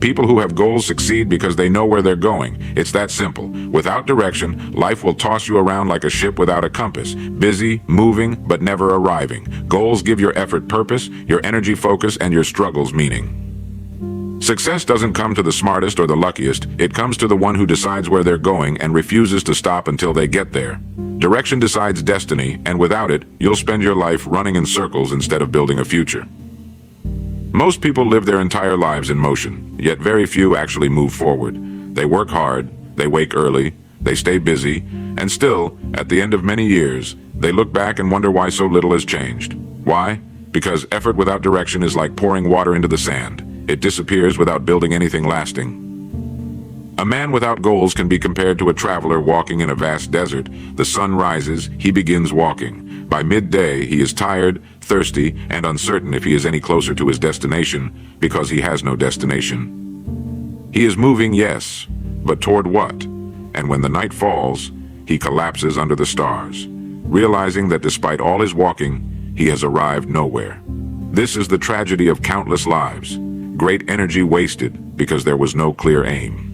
People who have goals succeed because they know where they're going. It's that simple. Without direction, life will toss you around like a ship without a compass. Busy, moving, but never arriving. Goals give your effort purpose, your energy focus, and your struggles meaning. Success doesn't come to the smartest or the luckiest. It comes to the one who decides where they're going and refuses to stop until they get there. Direction decides destiny, and without it, you'll spend your life running in circles instead of building a future. Most people live their entire lives in motion, yet very few actually move forward. They work hard, they wake early, they stay busy, and still, at the end of many years, they look back and wonder why so little has changed. Why? Because effort without direction is like pouring water into the sand. It disappears without building anything lasting. A man without goals can be compared to a traveler walking in a vast desert. The sun rises, he begins walking. By midday, he is tired, thirsty, and uncertain if he is any closer to his destination, because he has no destination. He is moving, yes, but toward what? And when the night falls, he collapses under the stars, realizing that despite all his walking, he has arrived nowhere. This is the tragedy of countless lives. Great energy wasted because there was no clear aim.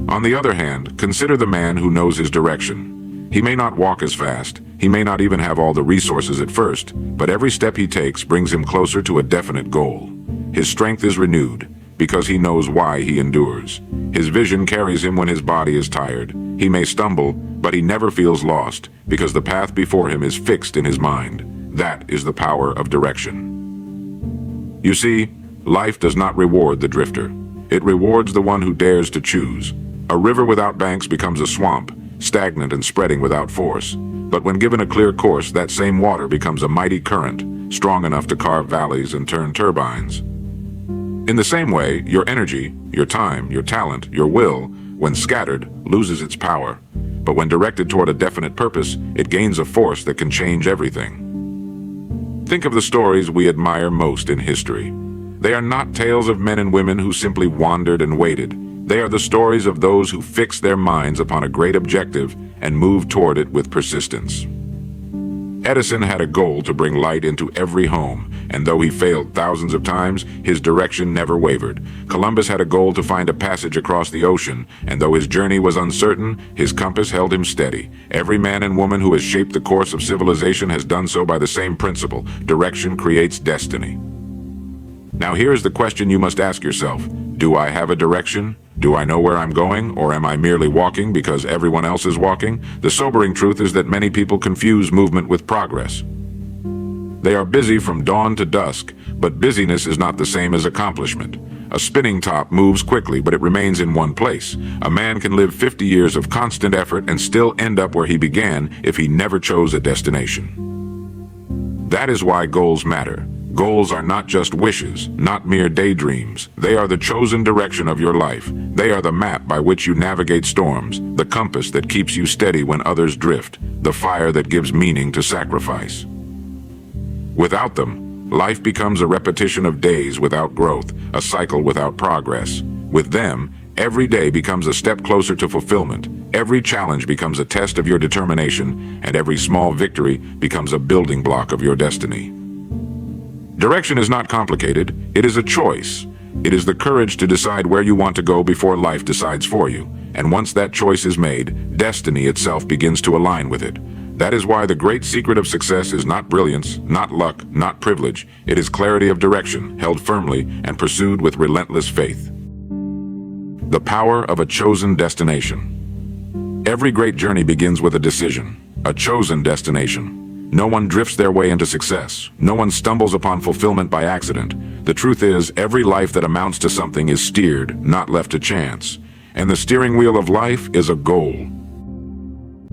On the other hand, consider the man who knows his direction. He may not walk as fast, he may not even have all the resources at first, but every step he takes brings him closer to a definite goal. His strength is renewed because he knows why he endures. His vision carries him when his body is tired. He may stumble, but he never feels lost because the path before him is fixed in his mind. That is the power of direction. You see, life does not reward the drifter. It rewards the one who dares to choose. A river without banks becomes a swamp, stagnant and spreading without force. But when given a clear course, that same water becomes a mighty current, strong enough to carve valleys and turn turbines. In the same way, your energy, your time, your talent, your will, when scattered, loses its power. But when directed toward a definite purpose, it gains a force that can change everything. Think of the stories we admire most in history. They are not tales of men and women who simply wandered and waited. They are the stories of those who fixed their minds upon a great objective and moved toward it with persistence. Edison had a goal to bring light into every home, and though he failed thousands of times, his direction never wavered. Columbus had a goal to find a passage across the ocean, and though his journey was uncertain, his compass held him steady. Every man and woman who has shaped the course of civilization has done so by the same principle: direction creates destiny. Now here's the question you must ask yourself. Do I have a direction? Do I know where I'm going, or am I merely walking because everyone else is walking? The sobering truth is that many people confuse movement with progress. They are busy from dawn to dusk, but busyness is not the same as accomplishment. A spinning top moves quickly, but it remains in one place. A man can live 50 years of constant effort and still end up where he began if he never chose a destination. That is why goals matter. Goals are not just wishes, not mere daydreams. They are the chosen direction of your life. They are the map by which you navigate storms, the compass that keeps you steady when others drift, the fire that gives meaning to sacrifice. Without them, life becomes a repetition of days without growth, a cycle without progress. With them, every day becomes a step closer to fulfillment. Every challenge becomes a test of your determination, and every small victory becomes a building block of your destiny. Direction is not complicated, it is a choice. It is the courage to decide where you want to go before life decides for you. And once that choice is made, destiny itself begins to align with it. That is why the great secret of success is not brilliance, not luck, not privilege. It is clarity of direction, held firmly and pursued with relentless faith. The power of a chosen destination. Every great journey begins with a decision, a chosen destination. No one drifts their way into success. No one stumbles upon fulfillment by accident. The truth is, every life that amounts to something is steered, not left to chance. And the steering wheel of life is a goal.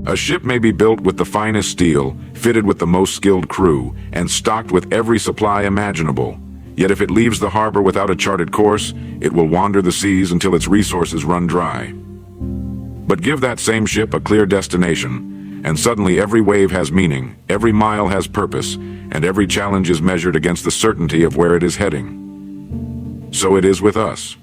A ship may be built with the finest steel, fitted with the most skilled crew, and stocked with every supply imaginable. Yet if it leaves the harbor without a charted course, it will wander the seas until its resources run dry. But give that same ship a clear destination, and suddenly every wave has meaning, every mile has purpose, and every challenge is measured against the certainty of where it is heading. So it is with us.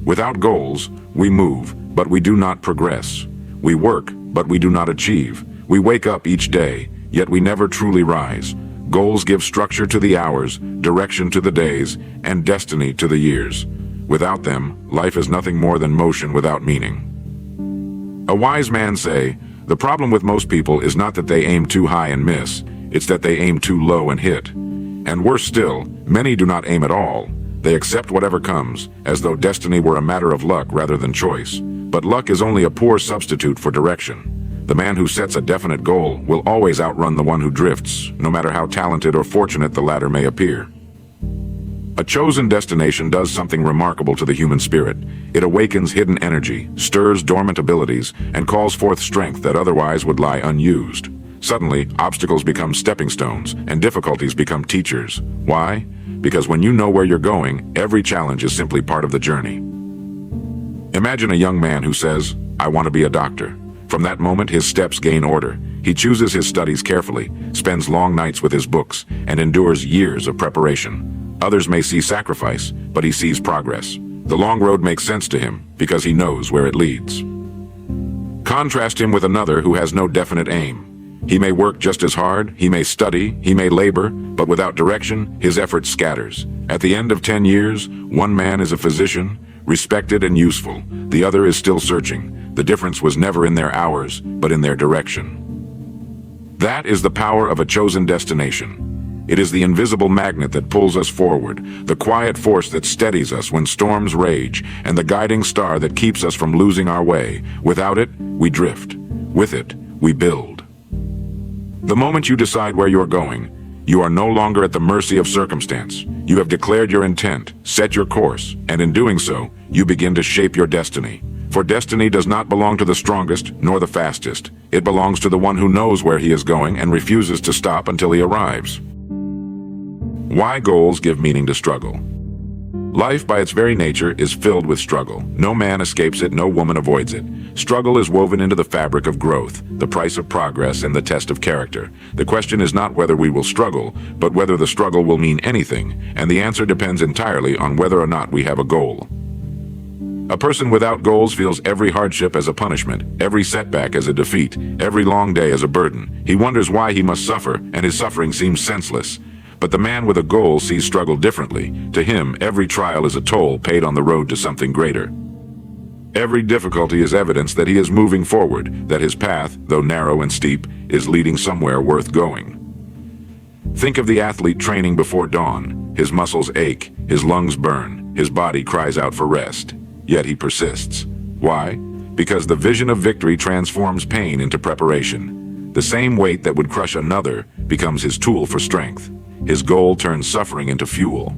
Without goals, we move, but we do not progress. We work, but we do not achieve. We wake up each day, yet we never truly rise. Goals give structure to the hours, direction to the days, and destiny to the years. Without them, life is nothing more than motion without meaning. A wise man say, the problem with most people is not that they aim too high and miss, it's that they aim too low and hit. And worse still, many do not aim at all. They accept whatever comes, as though destiny were a matter of luck rather than choice. But luck is only a poor substitute for direction. The man who sets a definite goal will always outrun the one who drifts, no matter how talented or fortunate the latter may appear. A chosen destination does something remarkable to the human spirit. It awakens hidden energy, stirs dormant abilities, and calls forth strength that otherwise would lie unused. Suddenly, obstacles become stepping stones, and difficulties become teachers. Why? Because when you know where you're going, every challenge is simply part of the journey. Imagine a young man who says, "I want to be a doctor." From that moment, his steps gain order. He chooses his studies carefully, spends long nights with his books, and endures years of preparation. Others may see sacrifice, but he sees progress. The long road makes sense to him because he knows where it leads. Contrast him with another who has no definite aim. He may work just as hard, he may study, he may labor, but without direction, his effort scatters. At the end of 10 years, one man is a physician, respected and useful. The other is still searching. The difference was never in their hours, but in their direction. That is the power of a chosen destination. It is the invisible magnet that pulls us forward, the quiet force that steadies us when storms rage, and the guiding star that keeps us from losing our way. Without it, we drift. With it, we build. The moment you decide where you're going, you are no longer at the mercy of circumstance. You have declared your intent, set your course, and in doing so, you begin to shape your destiny. For destiny does not belong to the strongest nor the fastest. It belongs to the one who knows where he is going and refuses to stop until he arrives. Why goals give meaning to struggle? Life, by its very nature, is filled with struggle. No man escapes it, no woman avoids it. Struggle is woven into the fabric of growth, the price of progress, and the test of character. The question is not whether we will struggle, but whether the struggle will mean anything, and the answer depends entirely on whether or not we have a goal. A person without goals feels every hardship as a punishment, every setback as a defeat, every long day as a burden. He wonders why he must suffer, and his suffering seems senseless. But the man with a goal sees struggle differently. To him, every trial is a toll paid on the road to something greater. Every difficulty is evidence that he is moving forward, that his path, though narrow and steep, is leading somewhere worth going. Think of the athlete training before dawn. His muscles ache, his lungs burn, his body cries out for rest. Yet he persists. Why? Because the vision of victory transforms pain into preparation. The same weight that would crush another becomes his tool for strength. His goal turns suffering into fuel.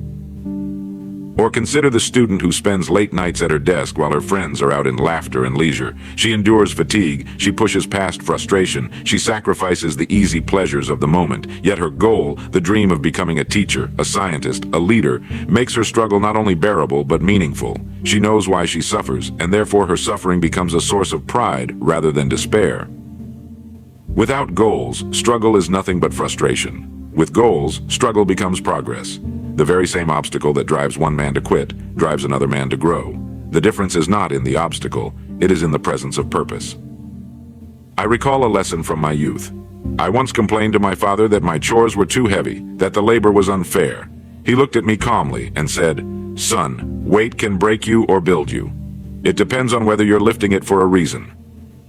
Or consider the student who spends late nights at her desk while her friends are out in laughter and leisure. She endures fatigue, she pushes past frustration, she sacrifices the easy pleasures of the moment. Yet her goal, the dream of becoming a teacher, a scientist, a leader, makes her struggle not only bearable but meaningful. She knows why she suffers, and therefore her suffering becomes a source of pride rather than despair. Without goals, struggle is nothing but frustration. With goals, struggle becomes progress. The very same obstacle that drives one man to quit drives another man to grow. The difference is not in the obstacle, it is in the presence of purpose. I recall a lesson from my youth. I once complained to my father that my chores were too heavy, that the labor was unfair. He looked at me calmly and said, "Son, weight can break you or build you. It depends on whether you're lifting it for a reason."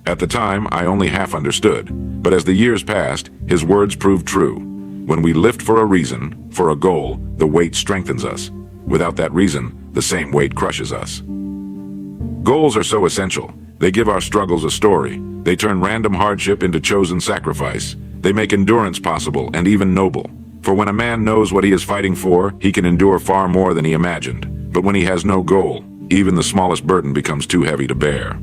At the time, I only half understood, but as the years passed, his words proved true. When we lift for a reason, for a goal, the weight strengthens us. Without that reason, the same weight crushes us. Goals are so essential. They give our struggles a story. They turn random hardship into chosen sacrifice. They make endurance possible and even noble. For when a man knows what he is fighting for, he can endure far more than he imagined. But when he has no goal, even the smallest burden becomes too heavy to bear.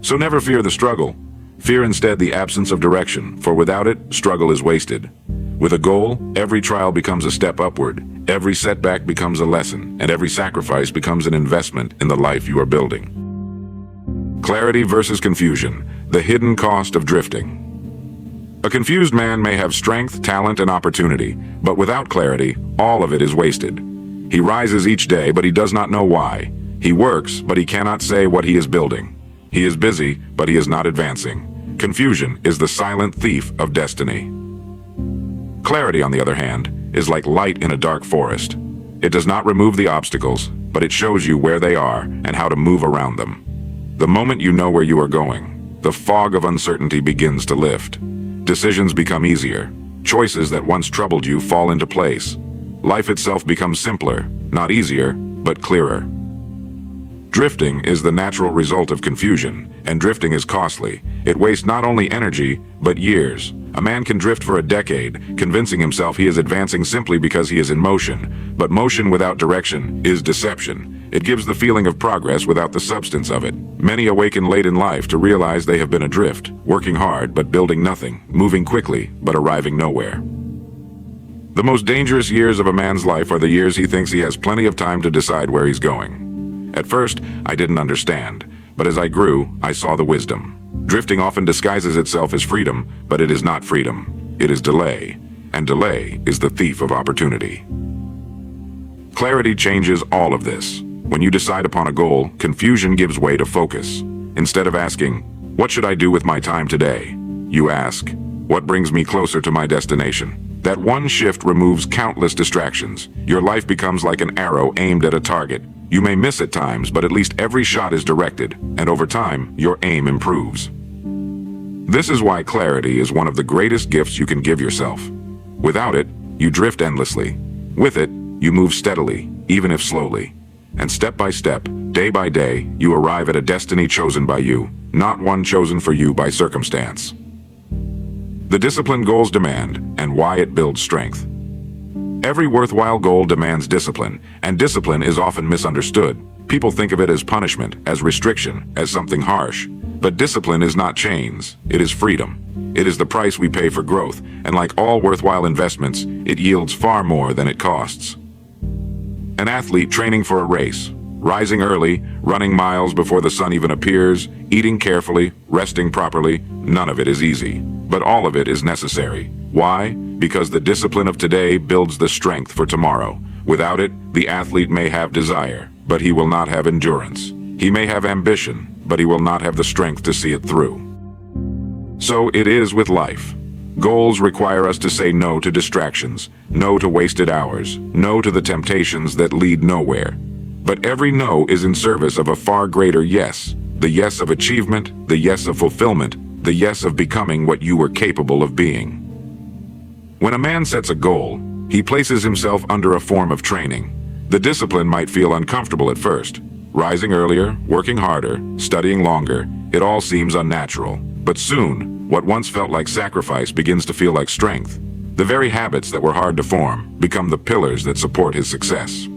So never fear the struggle. Fear instead the absence of direction, for without it, struggle is wasted. With a goal, every trial becomes a step upward, every setback becomes a lesson, and every sacrifice becomes an investment in the life you are building. Clarity versus confusion, the hidden cost of drifting. A confused man may have strength, talent, and opportunity, but without clarity, all of it is wasted. He rises each day, but he does not know why. He works, but he cannot say what he is building. He is busy, but he is not advancing. Confusion is the silent thief of destiny. Clarity, on the other hand, is like light in a dark forest. It does not remove the obstacles, but it shows you where they are and how to move around them. The moment you know where you are going, the fog of uncertainty begins to lift. Decisions become easier. Choices that once troubled you fall into place. Life itself becomes simpler, not easier, but clearer. Drifting is the natural result of confusion, and drifting is costly. It wastes not only energy, but years. A man can drift for a decade, convincing himself he is advancing simply because he is in motion. But motion without direction is deception. It gives the feeling of progress without the substance of it. Many awaken late in life to realize they have been adrift, working hard but building nothing, moving quickly but arriving nowhere. The most dangerous years of a man's life are the years he thinks he has plenty of time to decide where he's going. At first, I didn't understand, but as I grew, I saw the wisdom. Drifting often disguises itself as freedom, but it is not freedom. It is delay, and delay is the thief of opportunity. Clarity changes all of this. When you decide upon a goal, confusion gives way to focus. Instead of asking, "What should I do with my time today?" you ask, "What brings me closer to my destination?" That one shift removes countless distractions. Your life becomes like an arrow aimed at a target. You may miss at times, but at least every shot is directed, and over time, your aim improves. This is why clarity is one of the greatest gifts you can give yourself. Without it, you drift endlessly. With it, you move steadily, even if slowly. And step by step, day by day, you arrive at a destiny chosen by you, not one chosen for you by circumstance. The discipline goals demand, and why it builds strength. Every worthwhile goal demands discipline, and discipline is often misunderstood. People think of it as punishment, as restriction, as something harsh. But discipline is not chains, it is freedom. It is the price we pay for growth, and like all worthwhile investments, it yields far more than it costs. An athlete training for a race, rising early, running miles before the sun even appears, eating carefully, resting properly, none of it is easy. But all of it is necessary. Why? Because the discipline of today builds the strength for tomorrow. Without it, the athlete may have desire, but he will not have endurance. He may have ambition, but he will not have the strength to see it through. So it is with life. Goals require us to say no to distractions, no to wasted hours, no to the temptations that lead nowhere. But every no is in service of a far greater yes, the yes of achievement, the yes of fulfillment, the yes of becoming what you were capable of being. When a man sets a goal, he places himself under a form of training. The discipline might feel uncomfortable at first. Rising earlier, working harder, studying longer, it all seems unnatural. But soon, what once felt like sacrifice begins to feel like strength. The very habits that were hard to form become the pillars that support his success.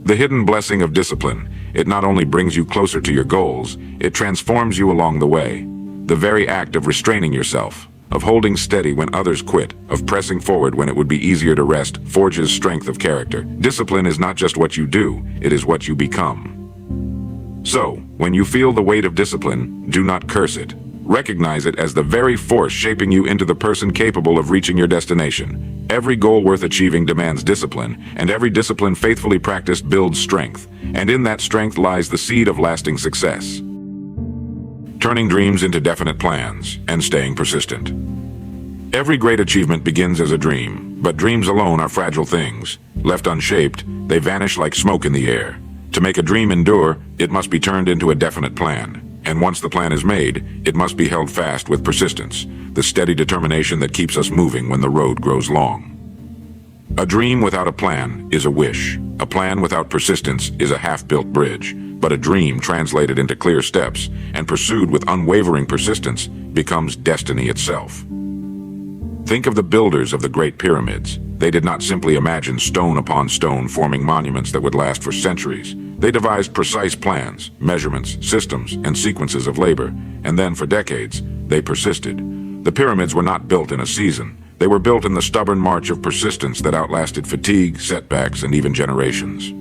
The hidden blessing of discipline, it not only brings you closer to your goals, it transforms you along the way. The very act of restraining yourself, of holding steady when others quit, of pressing forward when it would be easier to rest, forges strength of character. Discipline is not just what you do, it is what you become. So, when you feel the weight of discipline, do not curse it. Recognize it as the very force shaping you into the person capable of reaching your destination. Every goal worth achieving demands discipline, and every discipline faithfully practiced builds strength. And in that strength lies the seed of lasting success. Turning dreams into definite plans, and staying persistent. Every great achievement begins as a dream, but dreams alone are fragile things. Left unshaped, they vanish like smoke in the air. To make a dream endure, it must be turned into a definite plan. And once the plan is made, it must be held fast with persistence, the steady determination that keeps us moving when the road grows long. A dream without a plan is a wish. A plan without persistence is a half-built bridge. But a dream translated into clear steps and pursued with unwavering persistence becomes destiny itself. Think of the builders of the Great Pyramids. They did not simply imagine stone upon stone forming monuments that would last for centuries. They devised precise plans, measurements, systems, and sequences of labor, and then for decades, they persisted. The pyramids were not built in a season. They were built in the stubborn march of persistence that outlasted fatigue, setbacks, and even generations.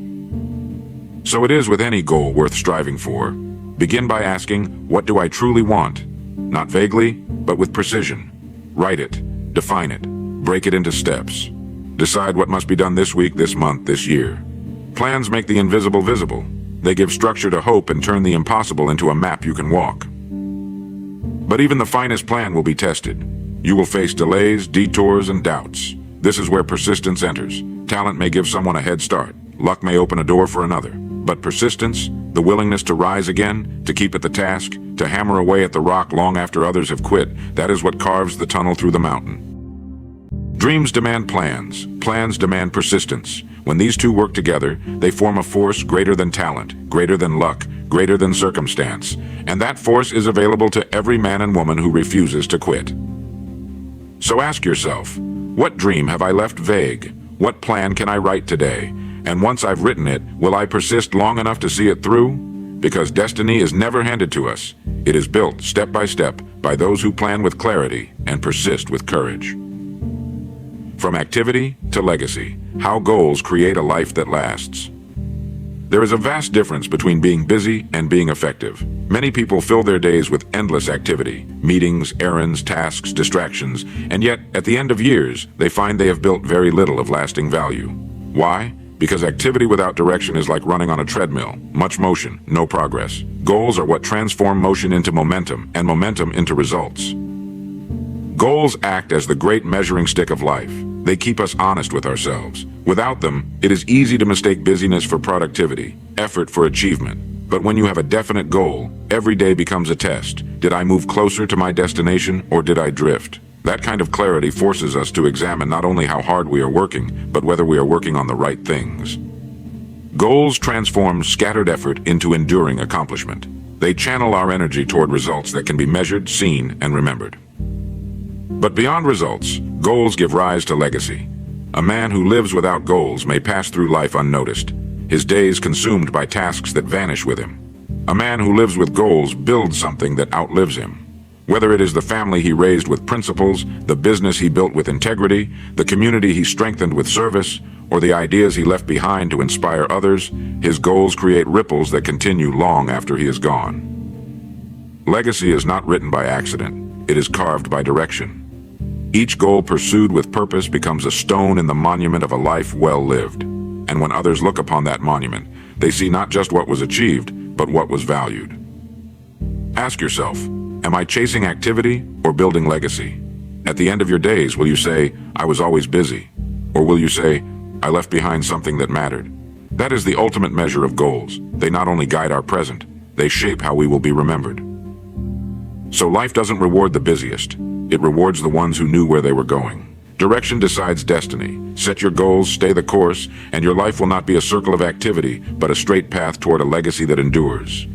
So it is with any goal worth striving for. Begin by asking, what do I truly want? Not vaguely, but with precision. Write it, define it, break it into steps. Decide what must be done this week, this month, this year. Plans make the invisible visible. They give structure to hope and turn the impossible into a map you can walk. But even the finest plan will be tested. You will face delays, detours, and doubts. This is where persistence enters. Talent may give someone a head start. Luck may open a door for another. But persistence, the willingness to rise again, to keep at the task, to hammer away at the rock long after others have quit, that is what carves the tunnel through the mountain. Dreams demand plans. Plans demand persistence. When these two work together, they form a force greater than talent, greater than luck, greater than circumstance. And that force is available to every man and woman who refuses to quit. So ask yourself, what dream have I left vague? What plan can I write today? And once I've written it, will I persist long enough to see it through? Because destiny is never handed to us. It is built step by step by those who plan with clarity and persist with courage. From activity to legacy, how goals create a life that lasts. There is a vast difference between being busy and being effective. Many people fill their days with endless activity, meetings, errands, tasks, distractions, and yet, at the end of years, they find they have built very little of lasting value. Why? Because activity without direction is like running on a treadmill. Much motion, no progress. Goals are what transform motion into momentum, and momentum into results. Goals act as the great measuring stick of life. They keep us honest with ourselves. Without them, it is easy to mistake busyness for productivity, effort for achievement. But when you have a definite goal, every day becomes a test. Did I move closer to my destination, or did I drift? That kind of clarity forces us to examine not only how hard we are working, but whether we are working on the right things. Goals transform scattered effort into enduring accomplishment. They channel our energy toward results that can be measured, seen, and remembered. But beyond results, goals give rise to legacy. A man who lives without goals may pass through life unnoticed, his days consumed by tasks that vanish with him. A man who lives with goals builds something that outlives him. Whether it is the family he raised with principles, the business he built with integrity, the community he strengthened with service, or the ideas he left behind to inspire others, his goals create ripples that continue long after he is gone. Legacy is not written by accident, it is carved by direction. Each goal pursued with purpose becomes a stone in the monument of a life well lived. And when others look upon that monument, they see not just what was achieved, but what was valued. Ask yourself, am I chasing activity or building legacy? At the end of your days, will you say, I was always busy? Or will you say, I left behind something that mattered? That is the ultimate measure of goals. They not only guide our present, they shape how we will be remembered. So life doesn't reward the busiest. It rewards the ones who knew where they were going. Direction decides destiny. Set your goals, stay the course, and your life will not be a circle of activity, but a straight path toward a legacy that endures.